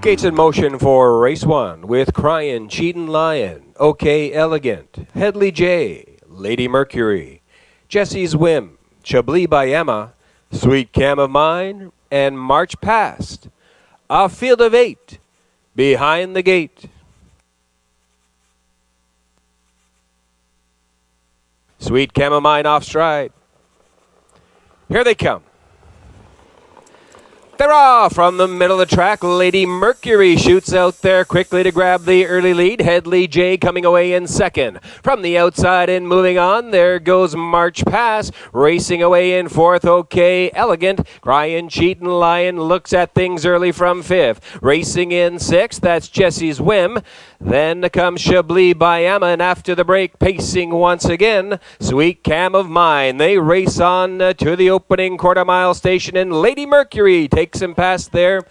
Gates in motion for race 1 with Cryin' Cheatin' Lion, OK Elegant, Headley J, Lady Mercury, Jesse's Whim, Chablis by Emma, Sweet Cam of Mine, and March Past. A field of 8 behind the gate. Sweet Cam of Mine off stride. Here they come. They're off from the middle of the track. Lady Mercury shoots out there quickly to grab the early lead. Headley J coming away in second. From the outside and moving on, there goes March Pass. Racing away in fourth, OK Elegant. Cryin' Cheatin' Lion looks at things early from fifth. Racing in sixth, that's Jesse's Whim. Then comes Chablis by Emma, and after the break, pacing once again, Sweet Cam of Mine. They race on to the opening quarter-mile station, and Lady Mercury takes him past there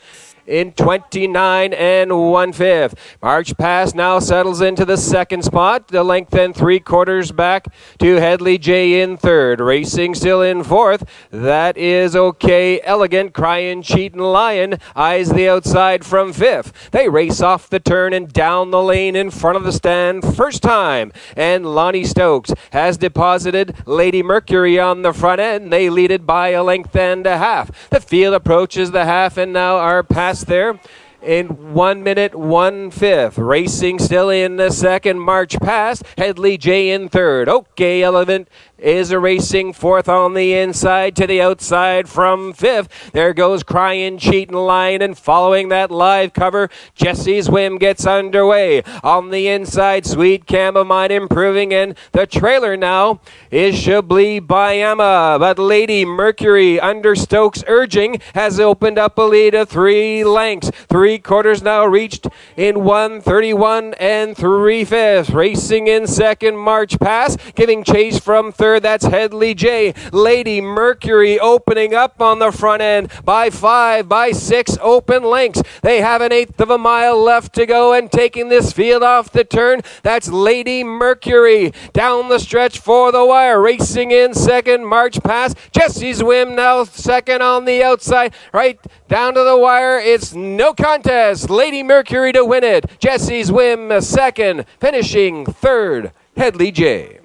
in 29 and 1/5. March Pass now settles into the second spot. The length and 3/4 back to Headley J in third. Racing still in fourth. That is OK Elegant. Cryin' Cheatin' Lion eyes the outside from fifth. They race off the turn and down the lane in front of the stand first time. And Lonnie Stokes has deposited Lady Mercury on the front end. They lead it by a length and a half. The field approaches the half and now are past there in 1 minute 1/5. Racing still in the second. March Past. Headley J in third. OK Elegant is a racing fourth on the inside to the outside from fifth. There goes Cryin' Cheatin' Lion, and following that live cover, Jesse's Whim gets underway. On the inside, Sweet Cam of Mine improving, and the trailer now is Chablis by Emma. But Lady Mercury, under Stokes' urging, has opened up a lead of 3 lengths. 3/4 now reached in 1:31 and 3/5. Racing in second, March Pass, giving chase from third. That's Headley J. Lady Mercury opening up on the front end by 5, by 6 open lengths. They have an 1/8 of a mile left to go, and taking this field off the turn, that's Lady Mercury. Down the stretch for the wire. Racing in second, March Pass. Jesse's Whim now second on the outside. Right down to the wire. It's no contest. Lady Mercury to win it. Jesse's Whim second. Finishing third, Headley J.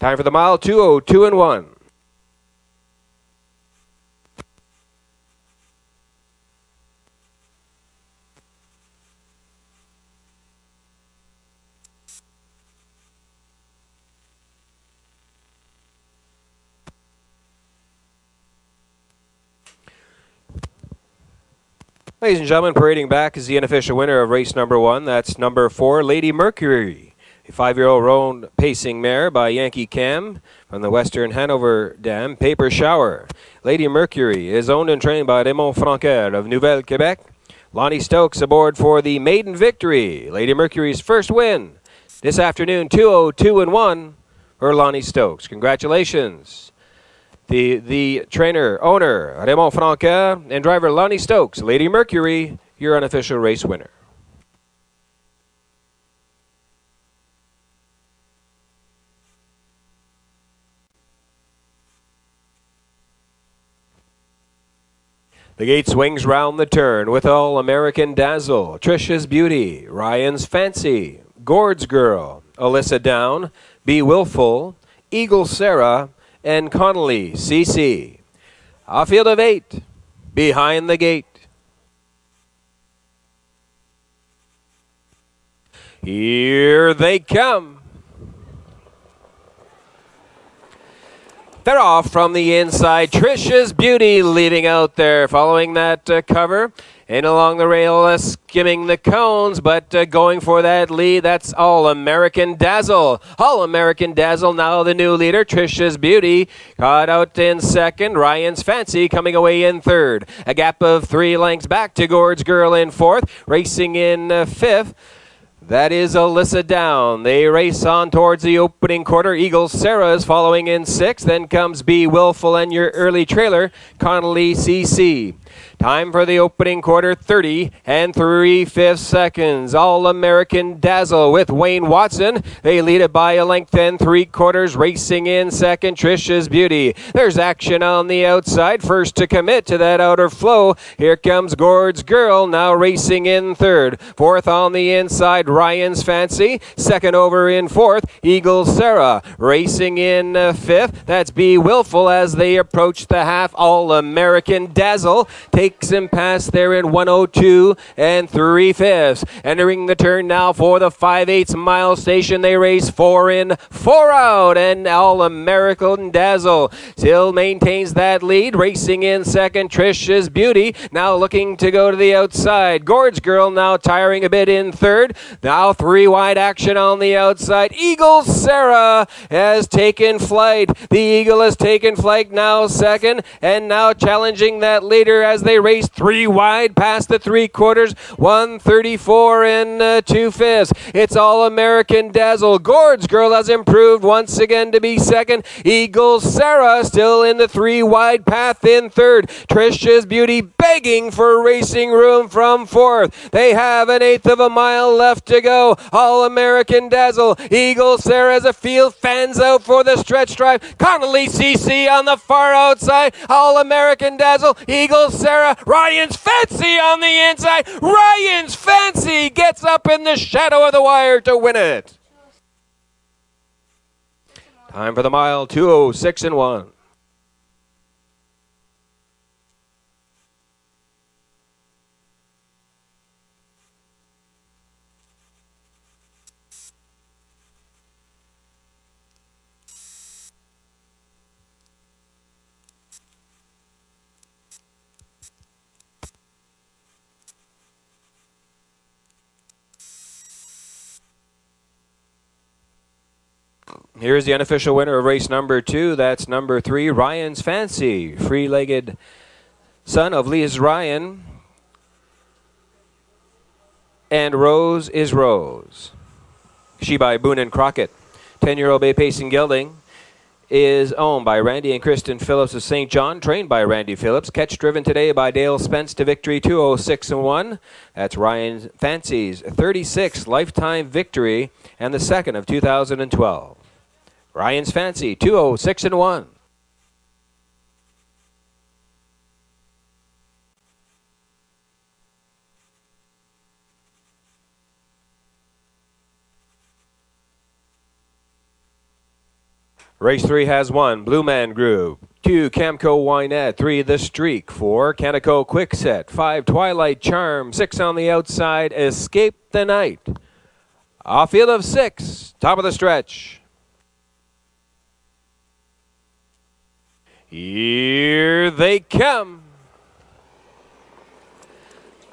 Time for the mile, 2:02 and 1. Ladies and gentlemen, parading back is the unofficial winner of race number 1. That's number 4, Lady Mercury. A 5-year-old roan pacing mare by Yankee Cam from the Western Hanover Dam, Paper Shower. Lady Mercury is owned and trained by Raymond Franqueur of Nouvelle-Quebec. Lonnie Stokes aboard for the maiden victory. Lady Mercury's first win this afternoon, 2:02 and 1 for Lonnie Stokes. Congratulations. The trainer, owner, Raymond Franqueur, and driver Lonnie Stokes. Lady Mercury, your unofficial race winner. The gate swings round the turn with All American Dazzle, Trisha's Beauty, Ryan's Fancy, Gord's Girl, Alyssa Down, Be Willful, Eagle Sarah, and Connolly CC. A field of 8 behind the gate. Here they come. They're off from the inside. Trisha's Beauty leading out there, following that cover. And along the rail, skimming the cones, but going for that lead, that's All American Dazzle. All American Dazzle, now the new leader. Trisha's Beauty caught out in second. Ryan's Fancy coming away in third. A gap of 3 lengths back to Gord's Girl in fourth. Racing in fifth, that is Alyssa Down. They race on towards the opening quarter. Eagle Sarah is following in sixth. Then comes Be Willful and your early trailer, Connolly CC. Time for the opening quarter, 30 3/5 seconds. All-American Dazzle with Wayne Watson. They lead it by a length and 3/4. Racing in second, Trisha's Beauty. There's action on the outside. First to commit to that outer flow. Here comes Gord's Girl, now racing in third. Fourth on the inside, Ryan's Fancy. Second over in fourth, Eagle Sarah. Racing in fifth, that's Be Willful as they approach the half. All-American Dazzle takes him past there in 1:02 3/5. Entering the turn now for the 5/8 mile station. They race 4 in, 4 out, and All-American Dazzle still maintains that lead. Racing in second, Trisha's Beauty, now looking to go to the outside. Gord's Girl now tiring a bit in third. Now 3 wide action on the outside. Eagle Sarah has taken flight. The Eagle has taken flight now second, and now challenging that leader as they race 3 wide past the 3/4, 1:34 2/5. It's All-American Dazzle. Gord's Girl has improved once again to be second. Eagle Sarah still in the 3 wide path in third. Trisha's Beauty begging for racing room from fourth. They have an 1/8 of a mile left to go. All-American Dazzle. Eagle Sarah as a field fans out for the stretch drive. Connolly CC on the far outside. All-American Dazzle. Eagle Sarah. Ryan's Fancy on the inside. Ryan's Fancy gets up in the shadow of the wire to win it. Time for the mile, 2:06 1. Here's the unofficial winner of race number 2. That's number 3, Ryan's Fancy. Free-legged son of Liz Ryan. And Rose is Rose. She by Boone and Crockett. 10-year-old Bay Pacing Gelding is owned by Randy and Kristen Phillips of St. John, trained by Randy Phillips. Catch driven today by Dale Spence to victory, 2:06 1. That's Ryan Fancy's 36th lifetime victory and the second of 2012. Ryan's Fancy, 2:06 1. Race 3 has 1, Blue Man Group. 2, Camco Wynette. 3, The Streak. 4, Canico Quickset. 5, Twilight Charm. 6 on the outside, Escape the Night. Off field of 6, top of the stretch. Here they come.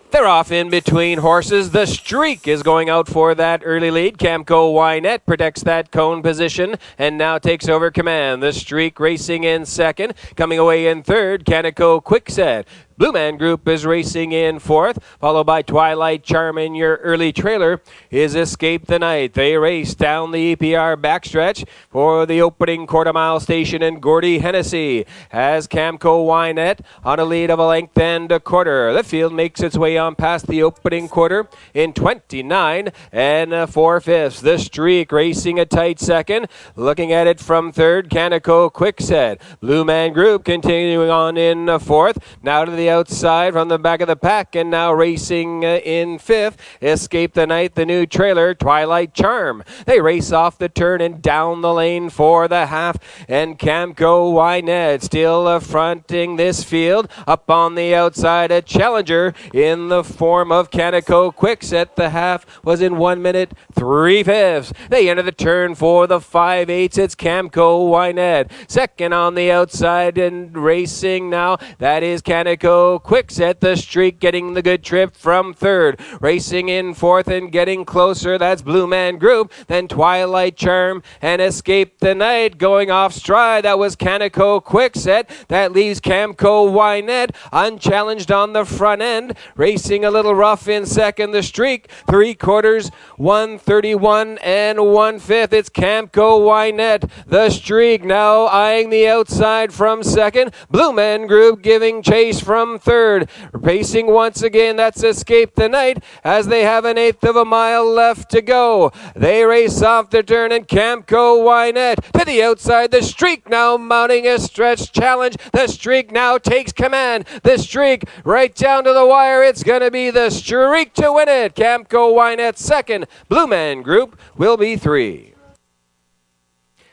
They're off in between horses. The Streak is going out for that early lead. Camco Wynette protects that cone position and now takes over command. The Streak racing in second. Coming away in third, Canico Quickset. Blue Man Group is racing in fourth, followed by Twilight Charm, and your early trailer is Escape the Night. They race down the EPR backstretch for the opening quarter-mile station, and Gordy Hennessy has Camco Wynette on a lead of a length and a quarter. The field makes its way on past the opening quarter in 29 4/5. The Streak racing a tight second. Looking at it from third, Canico Quickset. Blue Man Group continuing on in fourth. Now to the outside from the back of the pack, and now racing in fifth, Escape the Night, the new trailer, Twilight Charm. They race off the turn and down the lane for the half, and Camco Wynette still fronting this field. Up on the outside, a challenger in the form of Canico Quickset. The half was in 1 minute 3/5. They enter the turn for the 5/8. It's Camco Wynette. Second on the outside and racing now, that is Canico Quickset. The Streak getting the good trip from third. Racing in fourth and getting closer, that's Blue Man Group. Then Twilight Charm and Escape the Night going off stride. That was Canico Quickset. That leaves Camco Wynette unchallenged on the front end. Racing a little rough in second. The Streak, 3/4, 1:31 1/5. It's Camco Wynette. The Streak now eyeing the outside from second. Blue Man Group giving chase from from third. Racing once again, that's Escape the Night, as they have an eighth of a mile left to go. They race off the turn, and Camco Wynette to the outside. The Streak now mounting a stretch challenge. The Streak now takes command. The Streak right down to the wire. It's going to be the Streak to win it. Camco Wynette second. Blue Man Group will be 3.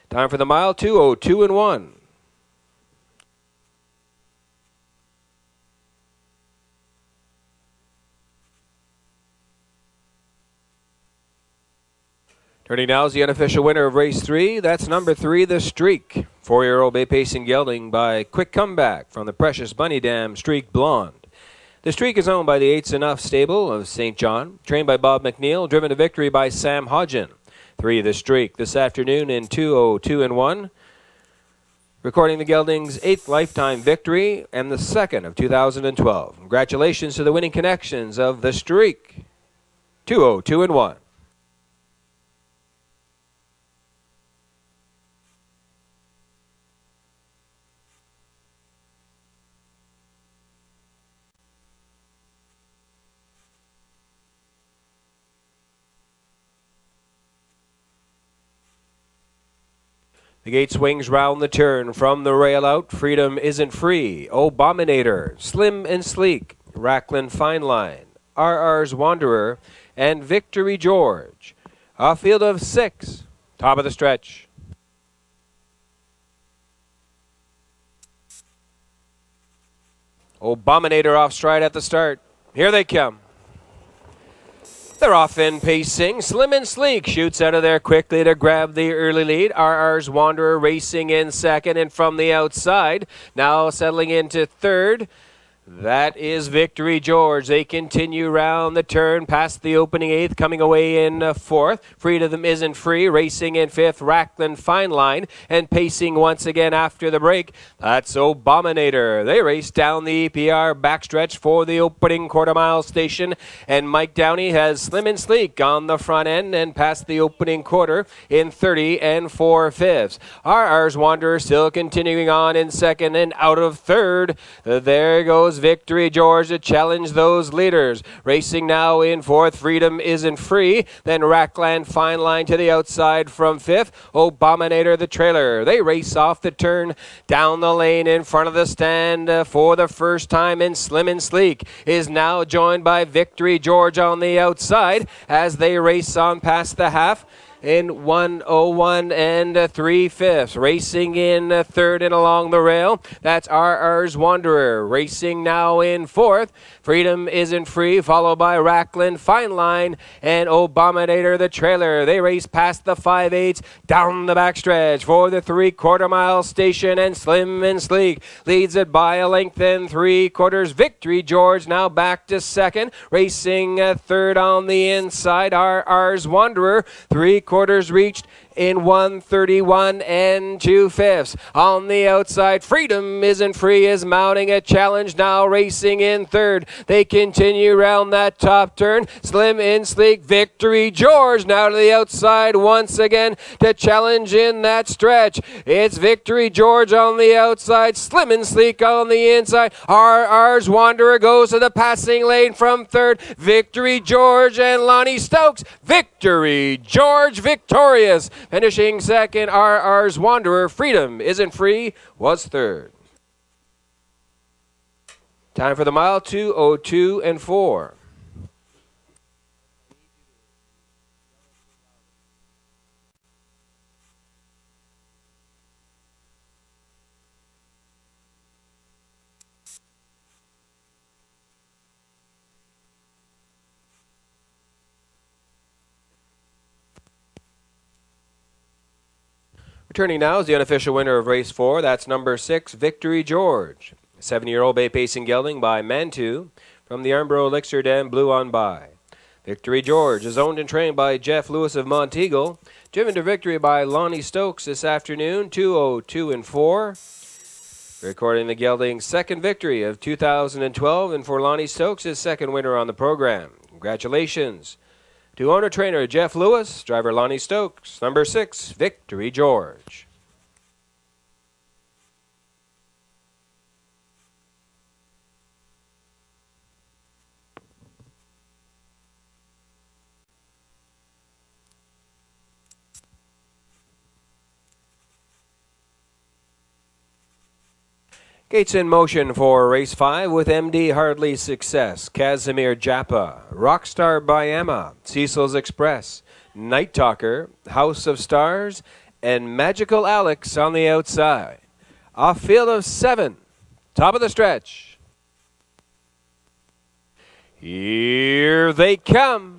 Time for the mile, 2:02 and 1. Turning now is the unofficial winner of race 3. That's number 3, the Streak. 4-year-old Bay Pacing gelding by Quick Comeback from the Precious Bunny Dam Streak Blonde. The Streak is owned by the Eights Enough stable of St. John, trained by Bob McNeil, driven to victory by Sam Hodgin. 3, the Streak, this afternoon in 2:02 and 1. Recording the gelding's 8th lifetime victory and the 2nd of 2012. Congratulations to the winning connections of the Streak. 2:02 and 1. The gate swings round the turn. From the rail out, Freedom Isn't Free, Obominator, Slim and Sleek, Racklin Fine Line, RR's Wanderer, and Victory George. A field of 6. Top of the stretch. Obominator off stride at the start. Here they come. They're off in pacing. Slim and Sleek shoots out of there quickly to grab the early lead. RR's Wanderer racing in second, and from the outside, now settling into third. That is Victory George. They continue round the turn past the opening 8th, coming away in 4th. Freedom Isn't Free, racing in 5th. Racklin Fine Line, and pacing once again after the break. That's Obominator. They race down the EPR backstretch for the opening quarter-mile station, and Mike Downey has Slim and Sleek on the front end and past the opening quarter in 30 4/5. RR's Wanderer still continuing on in second, and out of third. There goes Victory George to challenge those leaders. Racing now in 4th, Freedom Isn't Free. Then Racklin Fine Line to the outside from 5th. Obominator the trailer. They race off the turn down the lane in front of the stand for the first time, and Slim and Sleek is now joined by Victory George on the outside as they race on past the half in 1:01 3/5. Racing in 3rd and along the rail. That's RR's Wanderer. Racing now in 4th. Freedom Isn't Free, followed by Racklin Fine Line and Obominator the trailer. They race past the 5/8 down the backstretch for the 3/4-mile station, and Slim and Sleek leads it by a length and 3/4. Victory George now back to second. Racing 3rd on the inside. RR's Wanderer. 3/4 reached in 1:31 2/5. On the outside, Freedom Isn't Free is mounting a challenge, now racing in 3rd. They continue round that top turn. Slim and Sleek, Victory George now to the outside once again to challenge in that stretch. It's Victory George on the outside, Slim and Sleek on the inside. RR's Wanderer goes to the passing lane from 3rd. Victory George and Lonnie Stokes. Victory George victorious. Finishing second, RR's Wanderer. Freedom Isn't Free was 3rd. Time for the mile, 2:02 and 4. Returning now is the unofficial winner of race 4. That's number 6, Victory George. 7-year-old Bay Pacing gelding by Mantu from the Armbro Elixir Dam Blue on By. Victory George is owned and trained by Jeff Lewis of Monteagle. Driven to victory by Lonnie Stokes this afternoon, 2:02 and 4. Recording the gelding's 2nd victory of 2012, and for Lonnie Stokes, his 2nd winner on the program. Congratulations to owner-trainer Jeff Lewis, driver Lonnie Stokes, number 6, Victory George. Gates in motion for race 5 with MD Hardly Success, Casimir Japa, Rockstar Bayama, Cecil's Express, Night Talker, House of Stars, and Magical Alex on the outside. Off field of 7, top of the stretch. Here they come.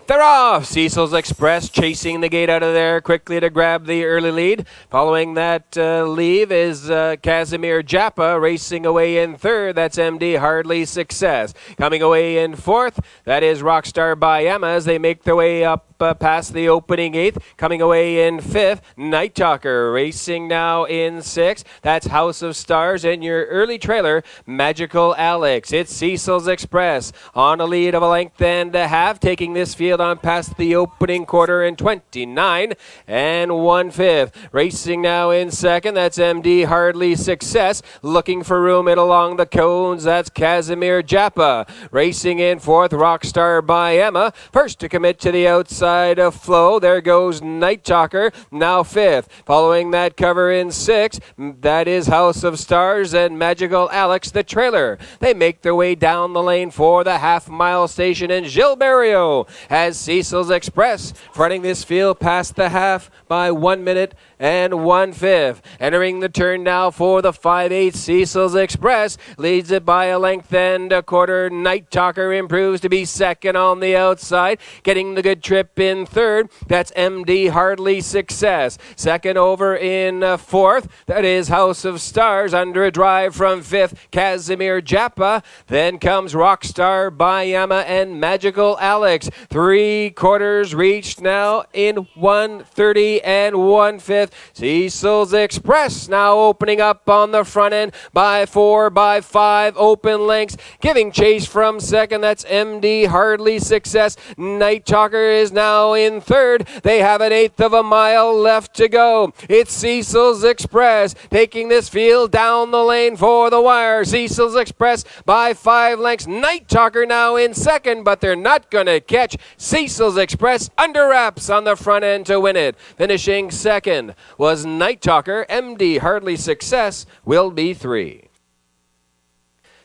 They're off! Cecil's Express chasing the gate out of there quickly to grab the early lead. Following that leave is Casimir Japa racing away in third. That's MD Hardly Success. Coming away in fourth, that is Rockstar Bayama as they make their way up past the opening eighth. Coming away in fifth, Night Talker racing now in sixth. That's House of Stars and your early trailer, Magical Alex. It's Cecil's Express on a lead of a length and a half, taking this field on past the opening quarter in 29 and 1/5. Racing now in second, that's MD Hardly Success. Looking for room in along the cones, that's Casimir Japa. Racing in fourth, Rockstar Bayama. First to commit to the outside of flow, there goes Night Talker, now fifth. Following that cover in sixth, that is House of Stars and Magical Alex, the trailer. They make their way down the lane for the half-mile station, and Gilles Barrio has Cecil's Express fronting this field past the half by 1 minute and 1/5. Entering the turn now for the 5/8, Cecil's Express leads it by a length and a quarter. Night Talker improves to be second on the outside, getting the good trip in third. That's MD Hardly Success. Second over in fourth, that is House of Stars under a drive from fifth, Casimir Japa. Then comes Rockstar Bayama and Magical Alex. 3/4 reached now in 1:30 and 1/5. Cecil's Express now opening up on the front end by 4 by 5 open lengths, giving chase from second. That's MD Hardly Success. Night Talker is now in third. They have an eighth of a mile left to go. It's Cecil's Express taking this field down the lane for the wire. Cecil's Express by 5 lengths. Night Talker now in second, but they're not going to catch Cecil's Express. Under wraps on the front end to win it. Finishing second was Night Talker. MD Hardly Success will be 3.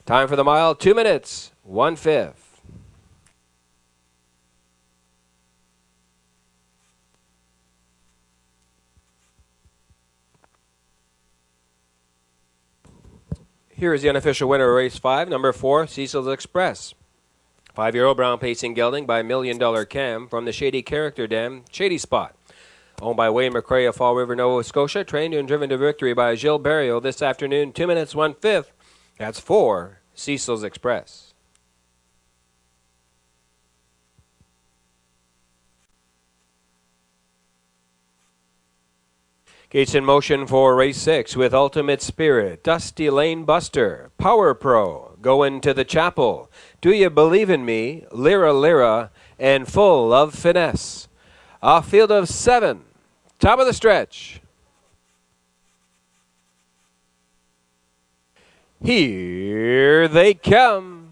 Time for the mile, 2 minutes, 1/5. Here is the unofficial winner of race 5, number 4, Cecil's Express. 5-year-old brown pacing gelding by $1 Million Cam from the Shady Character Dam, Shady Spot. Owned by Wayne McRae of Fall River, Nova Scotia. Trained and driven to victory by Gilles Barrio this afternoon. 2 minutes, 1/5. That's 4, Cecil's Express. Gates in motion for race 6 with Ultimate Spirit, Dusty Lane Buster, Power Pro, Going to the Chapel, Do You Believe in Me, Lyra Lyra, and Full of Finesse. Off field of 7, top of the stretch. Here they come.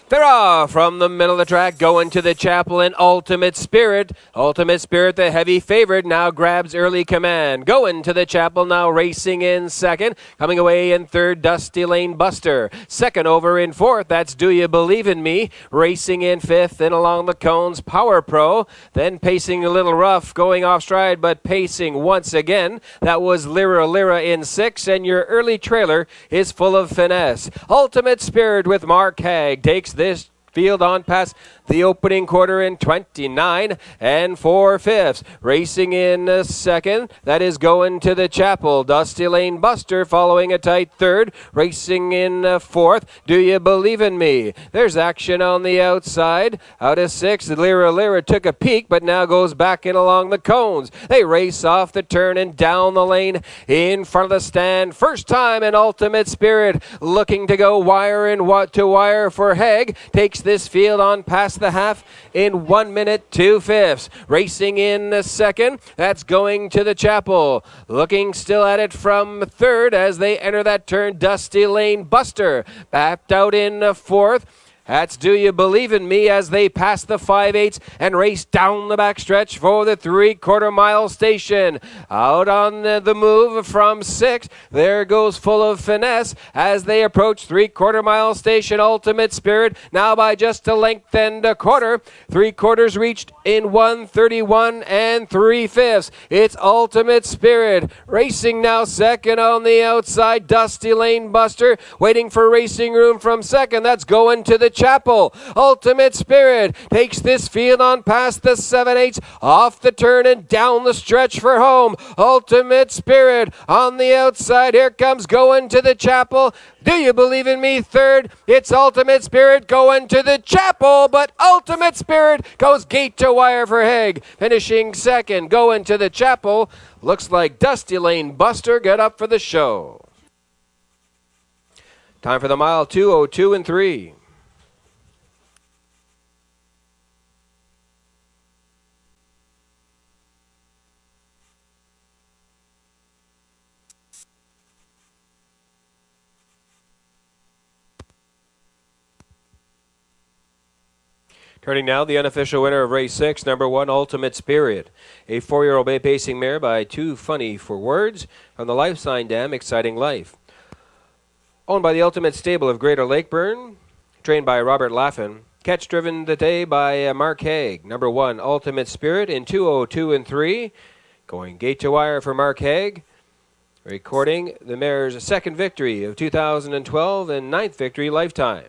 They're off from the middle of the track, going to the chapel in Ultimate Spirit. Ultimate Spirit, the heavy favorite, now grabs early command. Going to the chapel now, racing in second. Coming away in third, Dusty Lane Buster. Second over in fourth, that's Do You Believe in Me. Racing in fifth, and along the cones, Power Pro. Then pacing a little rough, going off stride, but pacing once again. That was Lyra Lyra in sixth, and your early trailer is Full of Finesse. Ultimate Spirit with Mark Haig takes this field on past the opening quarter in 29 and 4/5. Racing in second, that is Going to the Chapel. Dusty Lane Buster following a tight third. Racing in fourth, Do You Believe in Me. There's action on the outside. Out of six, Lyra Lyra took a peek, but now goes back in along the cones. They race off the turn and down the lane in front of the stand. First time in Ultimate Spirit, looking to go wire and what to wire for Haig. Takes this field on past the half in 1 minute, 2/5. Racing in second, that's Going to the Chapel. Looking still at it from third as they enter that turn, Dusty Lane Buster. Backed out in fourth. That's Do You Believe in Me as they pass the 5/8 and race down the backstretch for the 3/4 mile station. Out on the move from 6, there goes Full of Finesse as they approach 3/4 mile station. Ultimate Spirit now by just a length and a quarter. 3/4 reached in 1:31 3/5. It's Ultimate Spirit racing now second on the outside. Dusty Lane Buster waiting for racing room from second. That's going to the Chapel. Ultimate Spirit takes this field on past the 7/8 off the turn and down the stretch for home. Ultimate Spirit on the outside. Here comes Going to the Chapel. Do You Believe in Me third. It's Ultimate Spirit going to the Chapel, but Ultimate Spirit goes gate to wire for Haig. Finishing second, Going to the Chapel. Looks like Dusty Lane Buster got up for the show. Time for the mile, 2:02 3. Turning now, the unofficial winner of race 6, number 1, Ultimate Spirit. A 4-year-old bay pacing mare by Too Funny for Words from the Life Sign Dam, Exciting Life. Owned by the Ultimate Stable of Greater Lakeburn, trained by Robert Laffin. Catch driven today by Mark Haig. Number 1, Ultimate Spirit in 2:02 3. Going gate to wire for Mark Haig. Recording the mare's second victory of 2012 and 9th victory lifetime.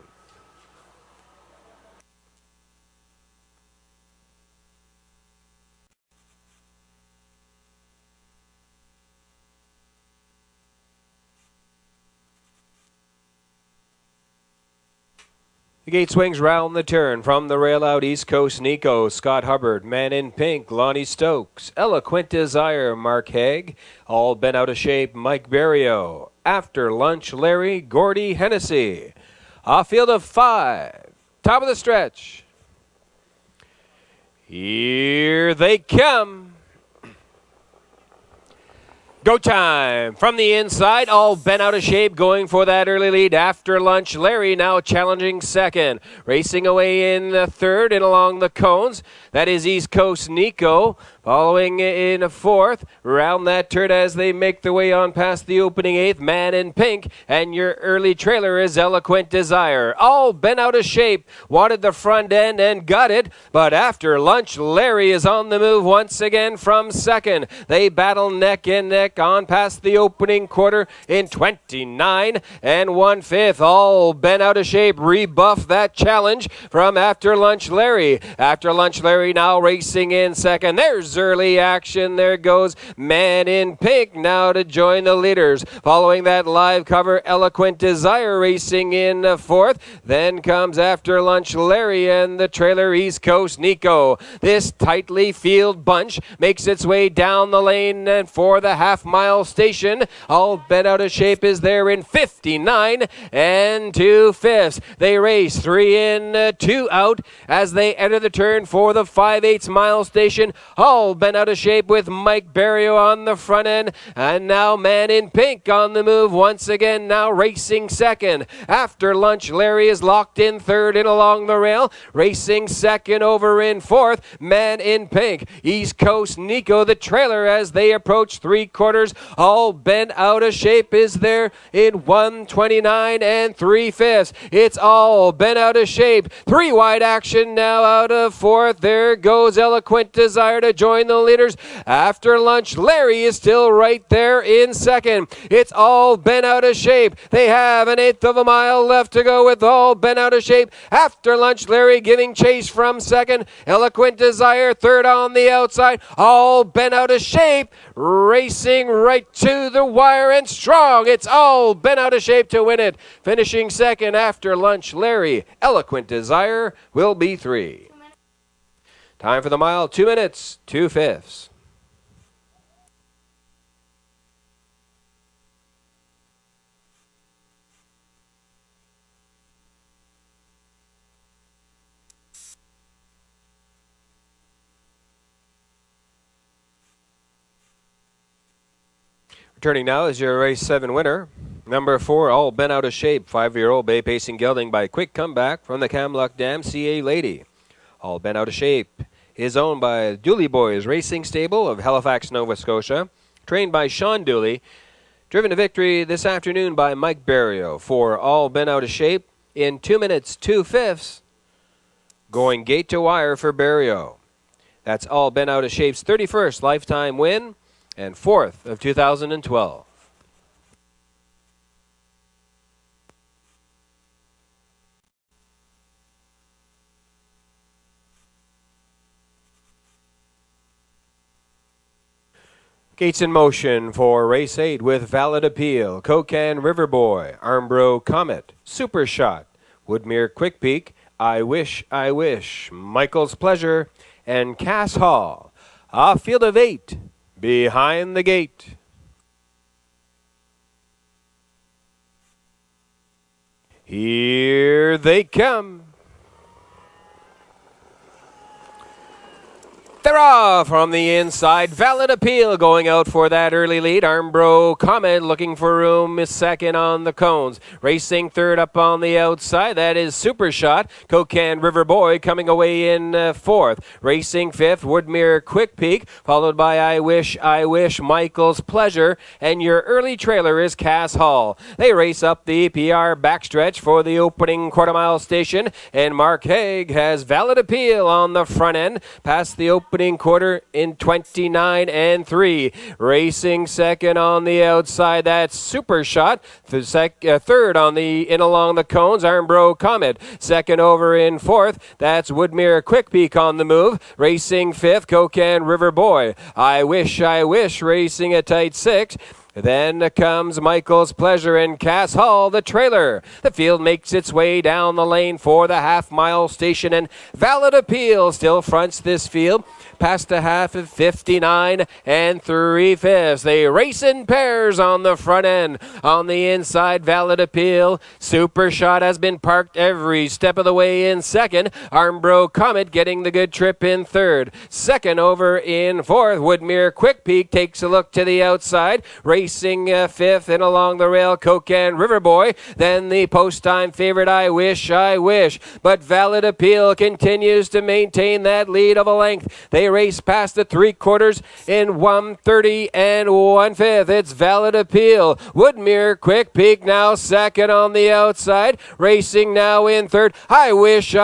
The gate swings round the turn from the rail out. East Coast Nico, Scott Hubbard, Man in Pink, Lonnie Stokes, Eloquent Desire, Mark Haig, All Bent Out of Shape, Mike Barrio, After Lunch, Larry, Gordy Hennessy. A field of 5, top of the stretch. Here they come. Go time from the inside, all bent out of shape, going for that early lead. After Lunch, Larry now challenging second. Racing away in the third and along the cones. That is East Coast Nico. Following in fourth, round that turn as they make their way on past the opening 8th, Man in Pink, and your early trailer is Eloquent Desire. All bent out of shape, wanted the front end and got it, but After Lunch, Larry is on the move once again from second. They battle neck and neck on past the opening quarter in 29 1/5. All bent out of shape, rebuff that challenge from After Lunch, Larry. After Lunch, Larry now racing in second. There's early action. There goes Man in Pink now to join the leaders. Following that live cover, Eloquent Desire racing in fourth. Then comes After Lunch, Larry and the trailer East Coast Nico. This tightly fielded bunch makes its way down the lane and for the half-mile station. All bent out of shape is there in 59 2/5. They race 3 in, 2 out as they enter the turn for the 5/8 mile station. All bent out of shape with Mike Barrio on the front end. And now Man in Pink on the move once again, now racing second. After Lunch, Larry is locked in third and along the rail. Racing second over in fourth, Man in Pink. East Coast Nico, the trailer, as they approach 3/4. All bent out of shape is there in 1:29 3/5. It's all bent out of shape. 3 wide action now out of fourth. There goes Eloquent Desire to join the leaders. After Lunch, Larry is still right there in second. It's all bent out of shape. They have an 1/8 of a mile left to go with All Bent Out of Shape. After Lunch, Larry giving chase from second. Eloquent Desire third on the outside. All Bent Out of Shape racing right to the wire and strong. It's All Bent Out of Shape to win it. Finishing second After Lunch, Larry. Eloquent Desire will be 3. Time for the mile, 2 minutes, 2/5. Returning now is your race 7 winner, Number 4, All Bent Out of Shape, 5-year-old bay pacing gelding by quick comeback from the Kamluk Dam CA Lady. All Bent Out of Shape is owned by Dooley Boys Racing Stable of Halifax, Nova Scotia, trained by Sean Dooley, driven to victory this afternoon by Mike Barrio for All Bent Out of Shape in 2 minutes 2/5, going gate to wire for Barrio. That's All Bent Out of Shape's 31st lifetime win and 4th of 2012. Gates in motion for race 8 with Valid Appeal, Kokan Riverboy, Armbro Comet, Super Shot, Woodmere Quick Peak, I Wish, Michael's Pleasure, and Cass Hall. A field of 8 behind the gate. Here they come. They're off from the inside. Valid Appeal going out for that early lead. Armbro Comet looking for room is second on the cones. Racing third up on the outside. That is Super Shot. Kokan River Boy coming away in fourth. Racing fifth. Woodmere Quick Peak. Followed by I Wish, Michael's Pleasure. And your early trailer is Cass Hall. They race up the PR backstretch for the opening quarter-mile station. And Mark Haig has Valid Appeal on the front end. Past the opening quarter in 29 and 3. Racing second on the outside, that's Super Shot. Third on the in along the cones, Armbro Comet. Second over in fourth, that's Woodmere Quick Peak on the move. Racing fifth, Kokan River Boy. I Wish, racing a tight 6. Then comes Michael's Pleasure and Cass Hall, the trailer. The field makes its way down the lane for the half-mile station, and Valid Appeal still fronts this field. Past the half of 59 and 3/5. They race in pairs on the front end. On the inside, Valid Appeal. Super Shot has been parked every step of the way in second. Armbro Comet getting the good trip in third. Second over in fourth. Woodmere Quick Peak takes a look to the outside. Racing fifth and along the rail, Kokan River Boy. Then the post-time favorite, I Wish. But Valid Appeal continues to maintain that lead of a length. They race past the 3/4 in 1:30 and 1/5. It's Valid Appeal. Woodmere Quick Peak now second on the outside. Racing now in third. I Wish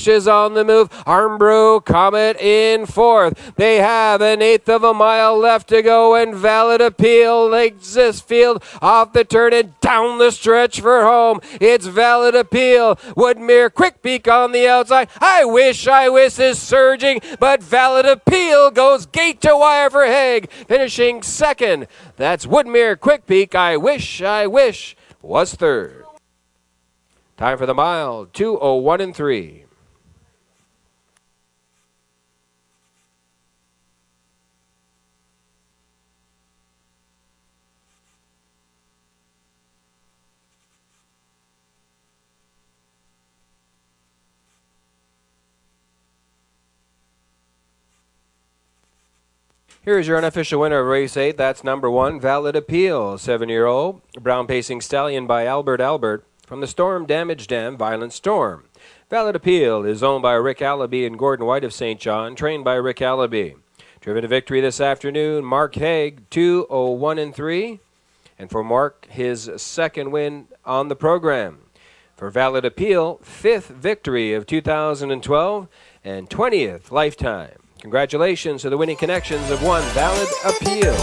is on the move. Armbro Comet in fourth. They have an 1/8 of a mile left to go, and Valid Appeal legs this field off the turn and down the stretch for home. It's Valid Appeal. Woodmere Quick Peak on the outside. I Wish is surging, but Valid Appeal goes gate to wire for Haig, finishing second. That's Woodmere Quick Peak. I Wish was third. Time for the mile, 2:01 and 3. Here's your unofficial winner of race 8. That's number 1, Valid Appeal, 7-year-old. Brown pacing stallion by Albert from the Storm Damage Dam Violent Storm. Valid Appeal is owned by Rick Allaby and Gordon White of St. John, trained by Rick Allaby. Driven to victory this afternoon, Mark Haig, 2:01 and 3. And for Mark, his second win on the program. For Valid Appeal, 5th victory of 2012 and 20th lifetime. Congratulations to the winning connections of one Valid Appeal.